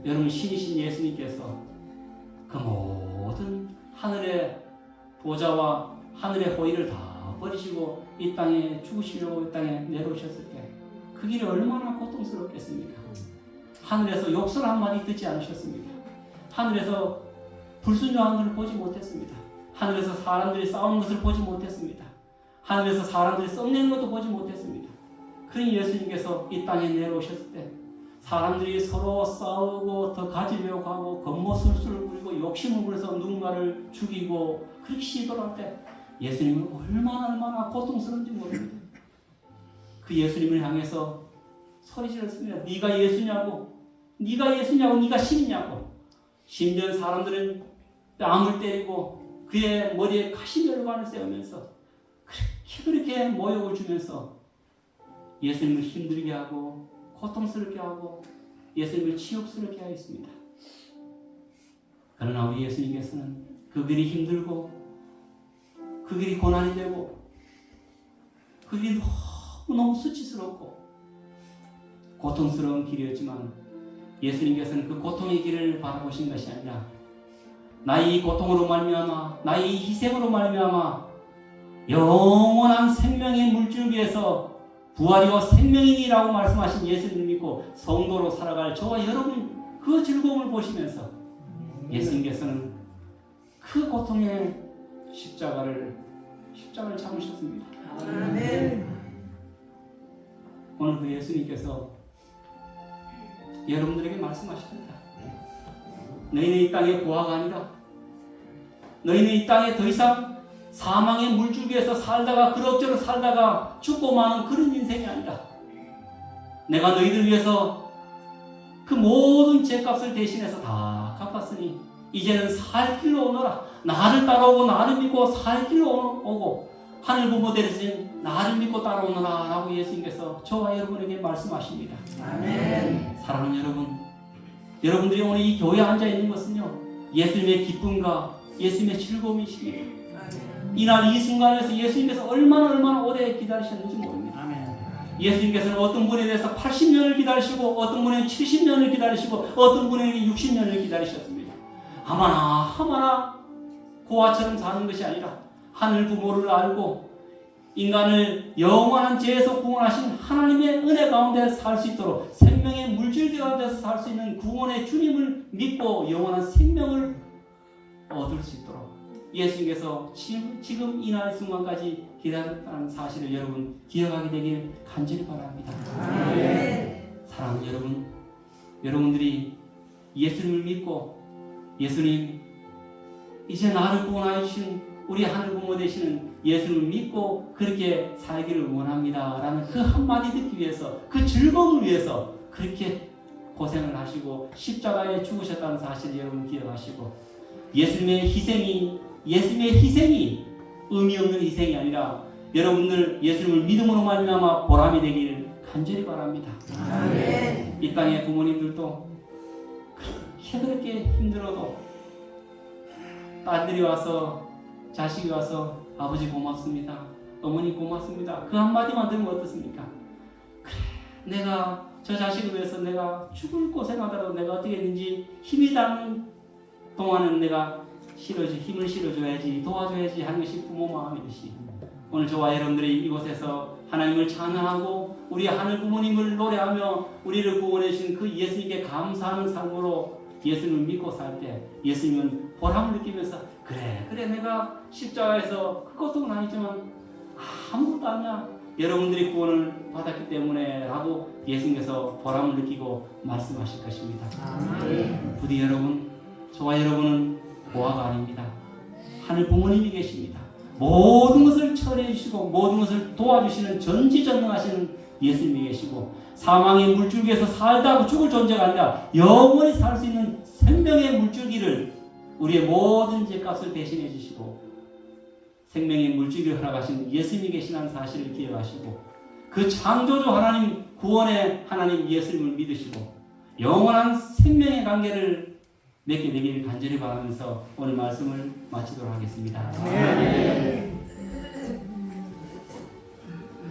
여러분 신이신 예수님께서 그 모든 하늘의 보좌와 하늘의 호의를 다 버리시고 이 땅에 죽으시려고 이 땅에 내려오셨을 때 그 길이 얼마나 고통스럽겠습니까? 하늘에서 욕설 한마디 듣지 않으셨습니까? 하늘에서 불순종한 것을 보지 못했습니다. 하늘에서 사람들이 싸우는 것을 보지 못했습니다. 하늘에서 사람들이 썩내는 것도 보지 못했습니다. 그러니 예수님께서 이 땅에 내려오셨을 때 사람들이 서로 싸우고 더 가지려고 하고 겉모술수를 부리고 욕심을 부려서 누군가를 죽이고 그렇게 시도를 할 때 예수님은 얼마나 고통스러운지 모릅니다. 그 예수님을 향해서 소리 질렀습니다. 네가 예수냐고, 네가 예수냐고, 네가 신이냐고. 심지어 사람들은 뺨을 때리고 그의 머리에 가시멸관을 세우면서 그렇게 모욕을 주면서 예수님을 힘들게 하고 고통스럽게 하고 예수님을 치욕스럽게 하였습니다. 그러나 우리 예수님께서는 그 길이 힘들고 그 길이 고난이 되고 그 길이 너무 수치스럽고 고통스러운 길이었지만 예수님께서는 그 고통의 길을 바라보신 것이 아니라 나의 이 고통으로 말미암아 나의 이 희생으로 말미암아 영원한 생명의 물줄기에서 부활이와 생명이라고 말씀하신 예수님을 믿고 성도로 살아갈 저와 여러분 그 즐거움을 보시면서 예수님께서는 그 고통의 십자가를 참으셨습니다. 아멘. 오늘 그 예수님께서 여러분들에게 말씀하십니다. 너희는 이 땅의 고아가 아니다. 너희는 이 땅에 더 이상 사망의 물줄기에서 살다가 그럭저럭 살다가 죽고 마는 그런 인생이 아니다. 내가 너희들 위해서 그 모든 죄값을 대신해서 다 갚았으니 이제는 살 길로 오너라. 나를 따라오고 나를 믿고 살 길로 오고 하늘 부모 되신 나를 믿고 따라오너라 라고 예수님께서 저와 여러분에게 말씀하십니다. 아멘. 사랑하는 여러분, 여러분들이 오늘 이 교회에 앉아 있는 것은요 예수님의 기쁨과 예수님의 즐거움이십니다. 이날 이 순간에서 예수님께서 얼마나 오래 기다리셨는지 모릅니다. 예수님께서는 어떤 분에 대해서 80년을 기다리시고 어떤 분에게 70년을 기다리시고 어떤 분에게 60년을 기다리셨습니다. 하마나 고아처럼 사는 것이 아니라 하늘 부모를 알고 인간을 영원한 죄에서 구원하신 하나님의 은혜 가운데 살 수 있도록 생명의 물줄기 가운데서 살 수 있는 구원의 주님을 믿고 영원한 생명을 얻을 수 있도록 예수님께서 지금 이날 순간까지 기다렸다는 사실을 여러분 기억하게 되길 간절히 바랍니다. 사랑하는 여러분, 여러분들이 예수님을 믿고 예수님 이제 나를 구원하여 주신 우리 하늘 부모 되시는 예수님을 믿고 그렇게 살기를 원합니다 라는 그 한마디 듣기 위해서 그 즐거움을 위해서 그렇게 고생을 하시고 십자가에 죽으셨다는 사실을 여러분 기억하시고 예수님의 희생이 의미 없는 희생이 아니라 여러분들 예수님을 믿음으로 말미암아 보람이 되기를 간절히 바랍니다. 아멘. 이 땅의 부모님들도 그렇게 힘들어도 딸들이 와서 자식이 와서 아버지 고맙습니다. 어머니 고맙습니다. 그 한마디만 들으면 어떻습니까? 그래, 내가 저 자식을 위해서 내가 죽을 고생하더라도 내가 어떻게 했는지 힘이 닿는 동안은 내가 힘을 실어줘야지 도와줘야지 하는 것이 부모 마음이듯이 오늘 저와 여러분들이 이곳에서 하나님을 찬양하고 우리 하늘 부모님을 노래하며 우리를 구원해 주신 그 예수님께 감사하는 삶으로 예수님을 믿고 살 때 예수님은 보람을 느끼면서 그래 내가 십자가에서 그 고통은 아니지만 아무것도 아니야 여러분들이 구원을 받았기 때문에 라고 예수님께서 보람을 느끼고 말씀하실 것입니다. 부디 여러분 저와 여러분은 고아가 아닙니다. 하늘 부모님이 계십니다. 모든 것을 처리해 주시고 모든 것을 도와주시는 전지전능하시는 예수님이 계시고 사망의 물줄기에서 살다 죽을 존재가 아니라 영원히 살 수 있는 생명의 물줄기를 우리의 모든 죄값을 대신해 주시고 생명의 물줄기를 허락하신 예수님이 계시다는 사실을 기억하시고 그 창조주 하나님 구원의 하나님 예수님을 믿으시고 영원한 생명의 관계를 맺게 되기를 간절히 바라면서 오늘 말씀을 마치도록 하겠습니다. 아멘.